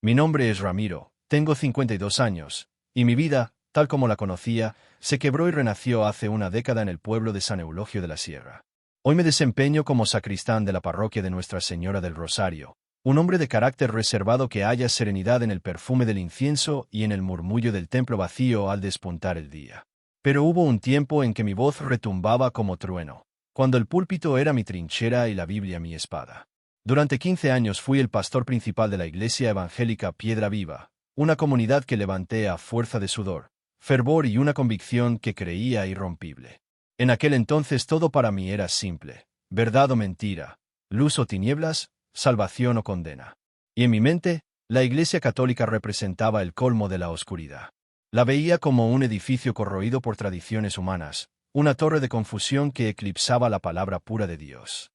Mi nombre es Ramiro, tengo 52 años, y mi vida, tal como la conocía, se quebró y renació hace una década en el pueblo de San Eulogio de la Sierra. Hoy me desempeño como sacristán de la parroquia de Nuestra Señora del Rosario, un hombre de carácter reservado que halla serenidad en el perfume del incienso y en el murmullo del templo vacío al despuntar el día. Pero hubo un tiempo en que mi voz retumbaba como trueno, cuando el púlpito era mi trinchera y la Biblia mi espada. Durante 15 años fui el pastor principal de la Iglesia Evangélica Piedra Viva, una comunidad que levanté a fuerza de sudor, fervor y una convicción que creía irrompible. En aquel entonces todo para mí era simple: verdad o mentira, luz o tinieblas, salvación o condena. Y en mi mente, la Iglesia Católica representaba el colmo de la oscuridad. La veía como un edificio corroído por tradiciones humanas, una torre de confusión que eclipsaba la palabra pura de Dios.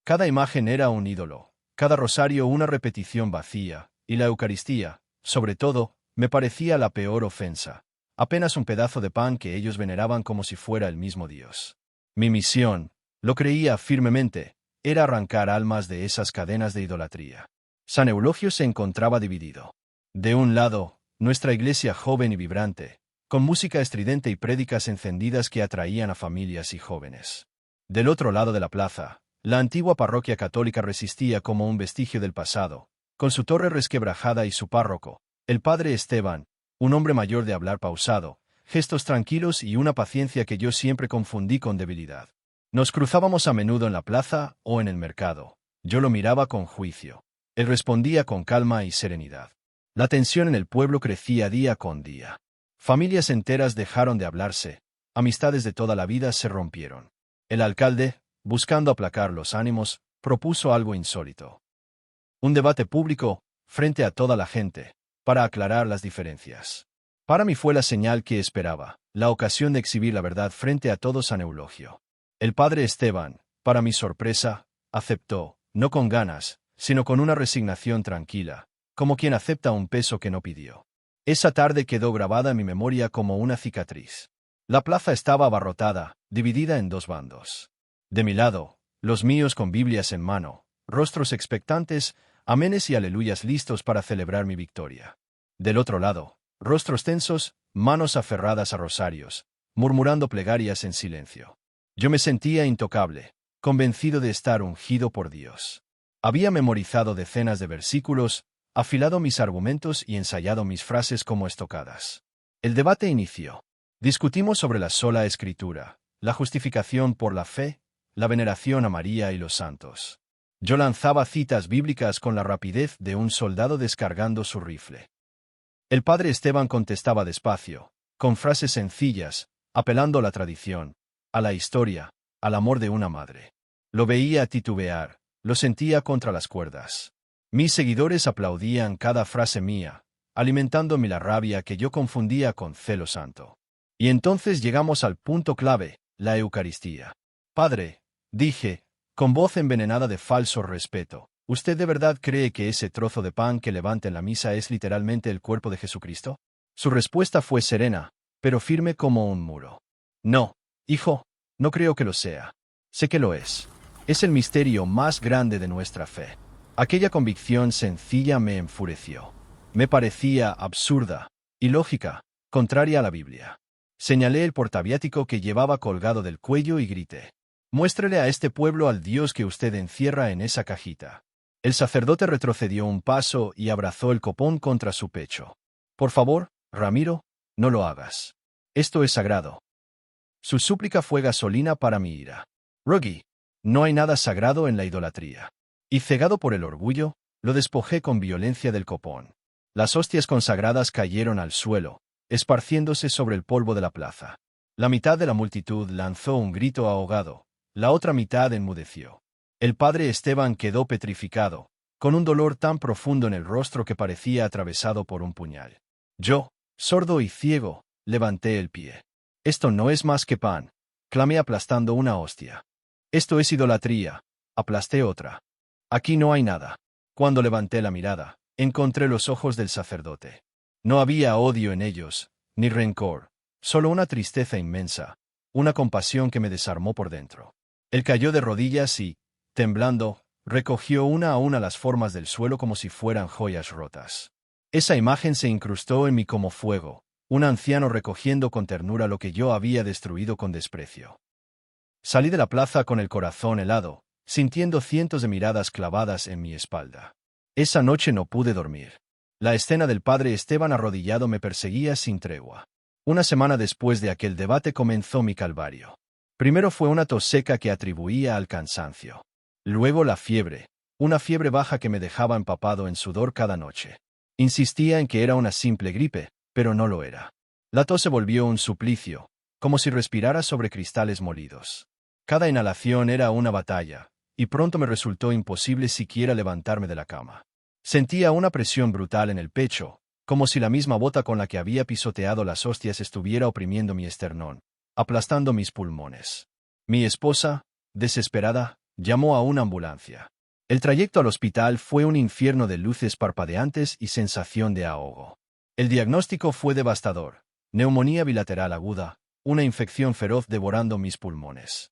Cada imagen era un ídolo, cada rosario una repetición vacía, y la Eucaristía, sobre todo, me parecía la peor ofensa, apenas un pedazo de pan que ellos veneraban como si fuera el mismo Dios. Mi misión, lo creía firmemente, era arrancar almas de esas cadenas de idolatría. San Eulogio se encontraba dividido. De un lado, nuestra iglesia joven y vibrante, con música estridente y prédicas encendidas que atraían a familias y jóvenes. Del otro lado de la plaza, la antigua parroquia católica resistía como un vestigio del pasado, con su torre resquebrajada y su párroco, el padre Esteban, un hombre mayor de hablar pausado, gestos tranquilos y una paciencia que yo siempre confundí con debilidad. Nos cruzábamos a menudo en la plaza o en el mercado. Yo lo miraba con juicio. Él respondía con calma y serenidad. La tensión en el pueblo crecía día con día. Familias enteras dejaron de hablarse, amistades de toda la vida se rompieron. El alcalde, buscando aplacar los ánimos, propuso algo insólito. Un debate público, frente a toda la gente, para aclarar las diferencias. Para mí fue la señal que esperaba, la ocasión de exhibir la verdad frente a todo San Eulogio. El padre Esteban, para mi sorpresa, aceptó, no con ganas, sino con una resignación tranquila, como quien acepta un peso que no pidió. Esa tarde quedó grabada en mi memoria como una cicatriz. La plaza estaba abarrotada, dividida en dos bandos. De mi lado, los míos con Biblias en mano, rostros expectantes, amenes y aleluyas listos para celebrar mi victoria. Del otro lado, rostros tensos, manos aferradas a rosarios, murmurando plegarias en silencio. Yo me sentía intocable, convencido de estar ungido por Dios. Había memorizado decenas de versículos, afilado mis argumentos y ensayado mis frases como estocadas. El debate inició. Discutimos sobre la sola Escritura, la justificación por la fe, la veneración a María y los santos. Yo lanzaba citas bíblicas con la rapidez de un soldado descargando su rifle. El padre Esteban contestaba despacio, con frases sencillas, apelando a la tradición, a la historia, al amor de una madre. Lo veía titubear, lo sentía contra las cuerdas. Mis seguidores aplaudían cada frase mía, alimentándome la rabia que yo confundía con celo santo. Y entonces llegamos al punto clave, la Eucaristía. Padre, dije, con voz envenenada de falso respeto, ¿usted de verdad cree que ese trozo de pan que levanta en la misa es literalmente el cuerpo de Jesucristo? Su respuesta fue serena, pero firme como un muro. No, hijo, no creo que lo sea. Sé que lo es. Es el misterio más grande de nuestra fe. Aquella convicción sencilla me enfureció. Me parecía absurda, ilógica, contraria a la Biblia. Señalé el portaviático que llevaba colgado del cuello y grité: «Muéstrele a este pueblo al Dios que usted encierra en esa cajita». El sacerdote retrocedió un paso y abrazó el copón contra su pecho. «Por favor, Ramiro, no lo hagas. Esto es sagrado». Su súplica fue gasolina para mi ira. «Ruggie, no hay nada sagrado en la idolatría». Y cegado por el orgullo, lo despojé con violencia del copón. Las hostias consagradas cayeron al suelo, esparciéndose sobre el polvo de la plaza. La mitad de la multitud lanzó un grito ahogado, la otra mitad enmudeció. El padre Esteban quedó petrificado, con un dolor tan profundo en el rostro que parecía atravesado por un puñal. Yo, sordo y ciego, levanté el pie. «Esto no es más que pan», clamé aplastando una hostia. «Esto es idolatría», aplasté otra. «Aquí no hay nada». Cuando levanté la mirada, encontré los ojos del sacerdote. No había odio en ellos, ni rencor, solo una tristeza inmensa, una compasión que me desarmó por dentro. Él cayó de rodillas y, temblando, recogió una a una las formas del suelo como si fueran joyas rotas. Esa imagen se incrustó en mí como fuego, un anciano recogiendo con ternura lo que yo había destruido con desprecio. Salí de la plaza con el corazón helado, sintiendo cientos de miradas clavadas en mi espalda. Esa noche no pude dormir. La escena del padre Esteban arrodillado me perseguía sin tregua. Una semana después de aquel debate comenzó mi calvario. Primero fue una tos seca que atribuía al cansancio. Luego la fiebre, una fiebre baja que me dejaba empapado en sudor cada noche. Insistía en que era una simple gripe, pero no lo era. La tos se volvió un suplicio, como si respirara sobre cristales molidos. Cada inhalación era una batalla, y pronto me resultó imposible siquiera levantarme de la cama. Sentía una presión brutal en el pecho, como si la misma bota con la que había pisoteado las hostias estuviera oprimiendo mi esternón, aplastando mis pulmones. Mi esposa, desesperada, llamó a una ambulancia. El trayecto al hospital fue un infierno de luces parpadeantes y sensación de ahogo. El diagnóstico fue devastador: neumonía bilateral aguda, una infección feroz devorando mis pulmones.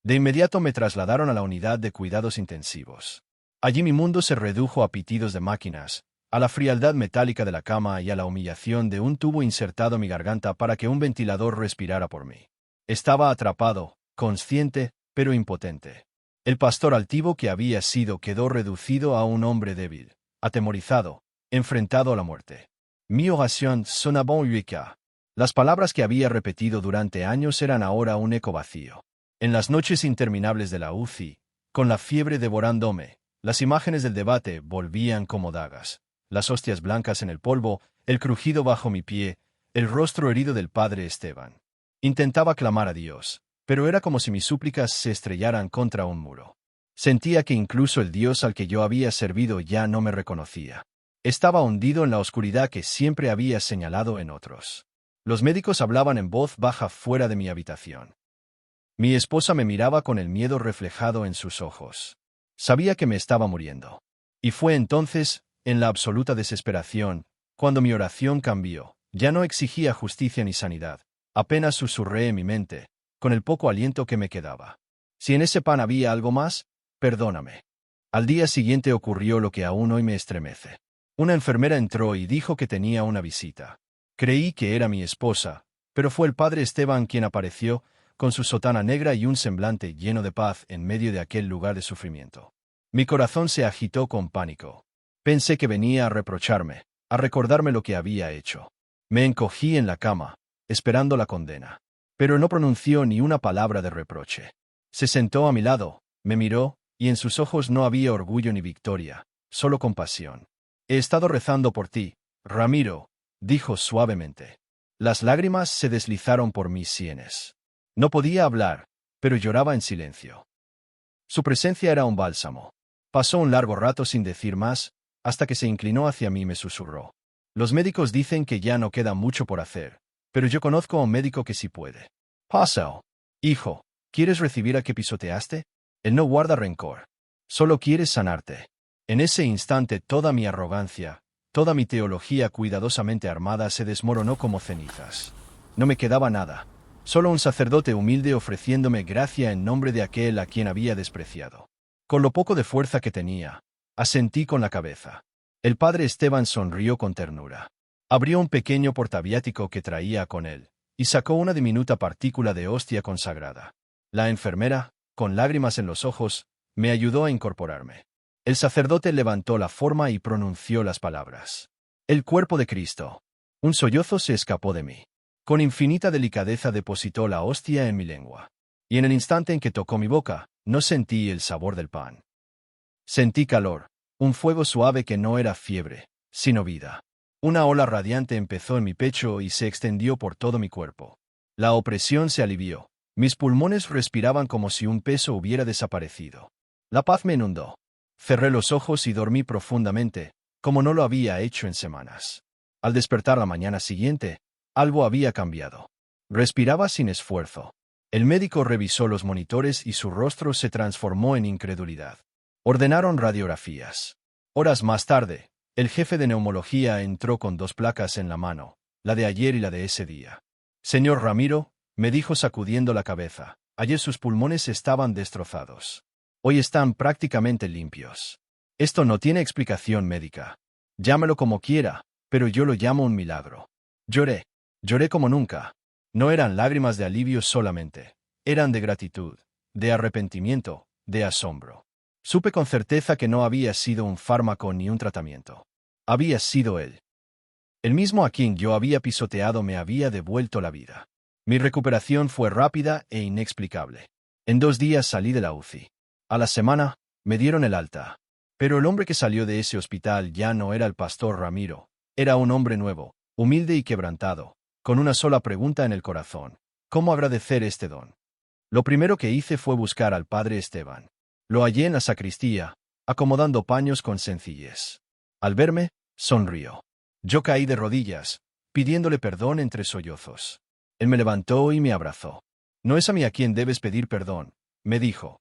De inmediato me trasladaron a la unidad de cuidados intensivos. Allí mi mundo se redujo a pitidos de máquinas, a la frialdad metálica de la cama y a la humillación de un tubo insertado en mi garganta para que un ventilador respirara por mí. Estaba atrapado, consciente, pero impotente. El pastor altivo que había sido quedó reducido a un hombre débil, atemorizado, enfrentado a la muerte. Mi oración sonaba hueca. Las palabras que había repetido durante años eran ahora un eco vacío. En las noches interminables de la UCI, con la fiebre devorándome, las imágenes del debate volvían como dagas. Las hostias blancas en el polvo, el crujido bajo mi pie, el rostro herido del padre Esteban. Intentaba clamar a Dios, pero era como si mis súplicas se estrellaran contra un muro. Sentía que incluso el Dios al que yo había servido ya no me reconocía. Estaba hundido en la oscuridad que siempre había señalado en otros. Los médicos hablaban en voz baja fuera de mi habitación. Mi esposa me miraba con el miedo reflejado en sus ojos. Sabía que me estaba muriendo. Y fue entonces, en la absoluta desesperación, cuando mi oración cambió. Ya no exigía justicia ni sanidad. Apenas susurré en mi mente, con el poco aliento que me quedaba: si en ese pan había algo más, perdóname. Al día siguiente ocurrió lo que aún hoy me estremece. Una enfermera entró y dijo que tenía una visita. Creí que era mi esposa, pero fue el padre Esteban quien apareció, con su sotana negra y un semblante lleno de paz en medio de aquel lugar de sufrimiento. Mi corazón se agitó con pánico. Pensé que venía a reprocharme, a recordarme lo que había hecho. Me encogí en la cama, esperando la condena. Pero no pronunció ni una palabra de reproche. Se sentó a mi lado, me miró, y en sus ojos no había orgullo ni victoria, solo compasión. He estado rezando por ti, Ramiro, dijo suavemente. Las lágrimas se deslizaron por mis sienes. No podía hablar, pero lloraba en silencio. Su presencia era un bálsamo. Pasó un largo rato sin decir más, hasta que se inclinó hacia mí y me susurró: los médicos dicen que ya no queda mucho por hacer, pero yo conozco a un médico que sí puede. Pasa, hijo, ¿quieres recibir a que pisoteaste? Él no guarda rencor. Solo quiere sanarte. En ese instante toda mi arrogancia, toda mi teología cuidadosamente armada se desmoronó como cenizas. No me quedaba nada. Solo un sacerdote humilde ofreciéndome gracia en nombre de aquel a quien había despreciado. Con lo poco de fuerza que tenía, asentí con la cabeza. El padre Esteban sonrió con ternura. Abrió un pequeño portaviático que traía con él, y sacó una diminuta partícula de hostia consagrada. La enfermera, con lágrimas en los ojos, me ayudó a incorporarme. El sacerdote levantó la forma y pronunció las palabras: el cuerpo de Cristo. Un sollozo se escapó de mí. Con infinita delicadeza depositó la hostia en mi lengua. Y en el instante en que tocó mi boca, no sentí el sabor del pan. Sentí calor, un fuego suave que no era fiebre, sino vida. Una ola radiante empezó en mi pecho y se extendió por todo mi cuerpo. La opresión se alivió. Mis pulmones respiraban como si un peso hubiera desaparecido. La paz me inundó. Cerré los ojos y dormí profundamente, como no lo había hecho en semanas. Al despertar la mañana siguiente, algo había cambiado. Respiraba sin esfuerzo. El médico revisó los monitores y su rostro se transformó en incredulidad. Ordenaron radiografías. Horas más tarde, el jefe de neumología entró con 2 placas en la mano, la de ayer y la de ese día. Señor Ramiro, me dijo sacudiendo la cabeza, ayer sus pulmones estaban destrozados. Hoy están prácticamente limpios. Esto no tiene explicación médica. Llámelo como quiera, pero yo lo llamo un milagro. Lloré. Lloré como nunca. No eran lágrimas de alivio solamente. Eran de gratitud, de arrepentimiento, de asombro. Supe con certeza que no había sido un fármaco ni un tratamiento. Había sido él. El mismo a quien yo había pisoteado me había devuelto la vida. Mi recuperación fue rápida e inexplicable. En 2 días salí de la UCI. A la semana, me dieron el alta. Pero el hombre que salió de ese hospital ya no era el pastor Ramiro. Era un hombre nuevo, humilde y quebrantado, con una sola pregunta en el corazón: ¿cómo agradecer este don? Lo primero que hice fue buscar al padre Esteban. Lo hallé en la sacristía, acomodando paños con sencillez. Al verme, sonrió. Yo caí de rodillas, pidiéndole perdón entre sollozos. Él me levantó y me abrazó. No es a mí a quien debes pedir perdón, me dijo.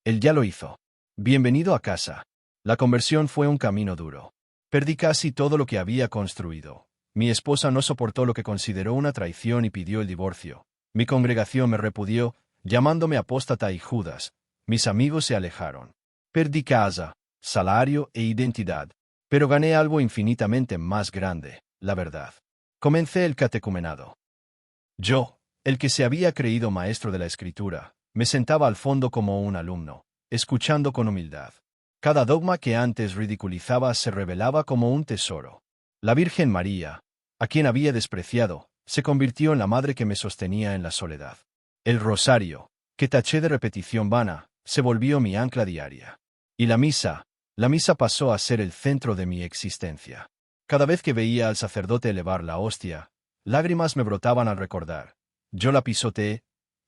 Él ya lo hizo. Bienvenido a casa. La conversión fue un camino duro. Perdí casi todo lo que había construido. Mi esposa no soportó lo que consideró una traición y pidió el divorcio. Mi congregación me repudió, llamándome apóstata y Judas. Mis amigos se alejaron. Perdí casa, salario e identidad. Pero gané algo infinitamente más grande, la verdad. Comencé el catecumenado. Yo, el que se había creído maestro de la Escritura, me sentaba al fondo como un alumno, escuchando con humildad. Cada dogma que antes ridiculizaba se revelaba como un tesoro. La Virgen María, a quien había despreciado, se convirtió en la madre que me sostenía en la soledad. El rosario, que taché de repetición vana, se volvió mi ancla diaria. Y la misa pasó a ser el centro de mi existencia. Cada vez que veía al sacerdote elevar la hostia, lágrimas me brotaban al recordar. Yo la pisoteé,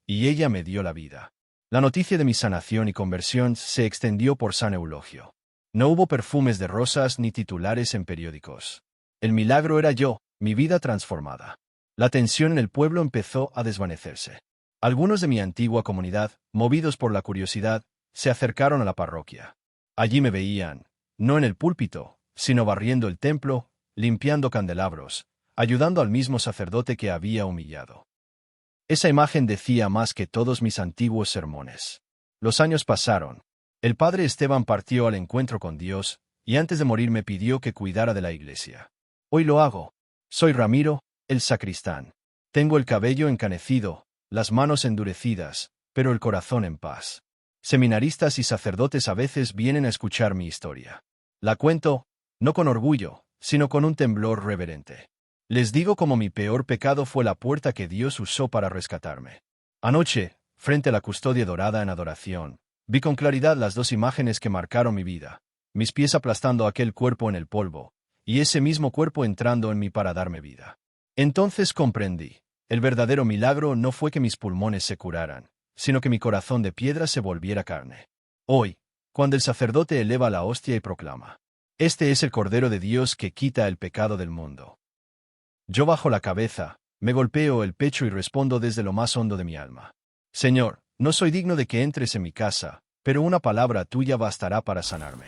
y ella me dio la vida. La noticia de mi sanación y conversión se extendió por San Eulogio. No hubo perfumes de rosas ni titulares en periódicos. El milagro era yo, mi vida transformada. La tensión en el pueblo empezó a desvanecerse. Algunos de mi antigua comunidad, movidos por la curiosidad, se acercaron a la parroquia. Allí me veían, no en el púlpito, sino barriendo el templo, limpiando candelabros, ayudando al mismo sacerdote que había humillado. Esa imagen decía más que todos mis antiguos sermones. Los años pasaron. El padre Esteban partió al encuentro con Dios, y antes de morir me pidió que cuidara de la iglesia. Hoy lo hago. Soy Ramiro, el sacristán. Tengo el cabello encanecido, las manos endurecidas, pero el corazón en paz. Seminaristas y sacerdotes a veces vienen a escuchar mi historia. La cuento, no con orgullo, sino con un temblor reverente. Les digo cómo mi peor pecado fue la puerta que Dios usó para rescatarme. Anoche, frente a la custodia dorada en adoración, vi con claridad las 2 imágenes que marcaron mi vida: mis pies aplastando aquel cuerpo en el polvo, y ese mismo cuerpo entrando en mí para darme vida. Entonces comprendí, el verdadero milagro no fue que mis pulmones se curaran, sino que mi corazón de piedra se volviera carne. Hoy, cuando el sacerdote eleva la hostia y proclama: «Este es el Cordero de Dios que quita el pecado del mundo», yo bajo la cabeza, me golpeo el pecho y respondo desde lo más hondo de mi alma: «Señor, no soy digno de que entres en mi casa, pero una palabra tuya bastará para sanarme».